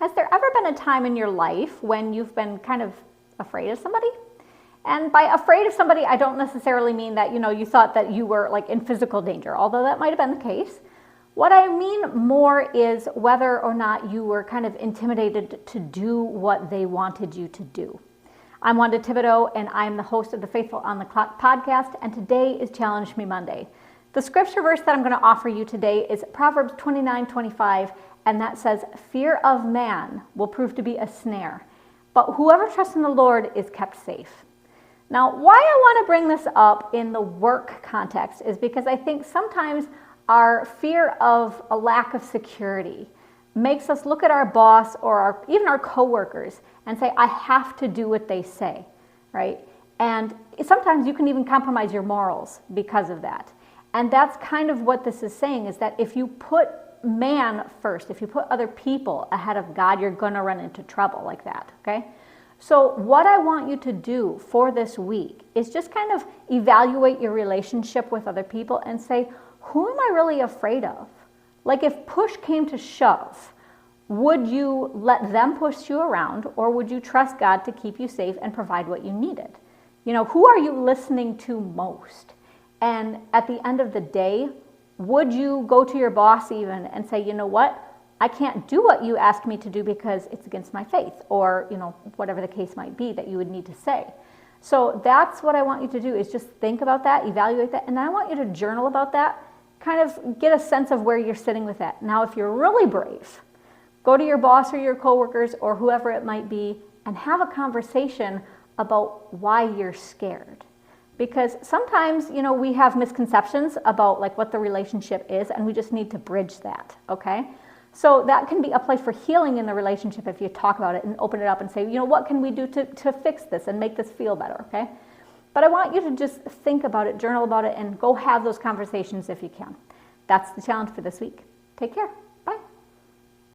Has there ever been a time in your life when you've been kind of afraid of somebody? And by afraid of somebody, I don't necessarily mean that, you thought that you were like in physical danger, although that might have been the case. What I mean more is whether or not you were kind of intimidated to do what they wanted you to do. I'm Wanda Thibodeau, and I'm the host of the Faithful on the Clock podcast, and today is Challenge Me Monday. The scripture verse that I'm going to offer you today is Proverbs 29:25, and that says, "Fear of man will prove to be a snare, but whoever trusts in the Lord is kept safe." Now, why I want to bring this up in the work context is because I think sometimes our fear of a lack of security makes us look at our boss or even our coworkers and say, I have to do what they say, right? And sometimes you can even compromise your morals because of that. And that's kind of what this is saying, is that if you put man first, if you put other people ahead of God, you're going to run into trouble like that, okay? So what I want you to do for this week is just kind of evaluate your relationship with other people and say, who am I really afraid of? Like if push came to shove, would you let them push you around, or would you trust God to keep you safe and provide what you needed? Who are you listening to most? And at the end of the day, would you go to your boss even and say, you know what? I can't do what you asked me to do because it's against my faith, or, whatever the case might be that you would need to say. So that's what I want you to do, is just think about that, evaluate that, and I want you to journal about that, kind of get a sense of where you're sitting with that. Now, if you're really brave, go to your boss or your coworkers or whoever it might be and have a conversation about why you're scared. Because sometimes, we have misconceptions about like what the relationship is, and we just need to bridge that, okay? So that can be a place for healing in the relationship if you talk about it and open it up and say, what can we do to fix this and make this feel better, okay? But I want you to just think about it, journal about it, and go have those conversations if you can. That's the challenge for this week. Take care.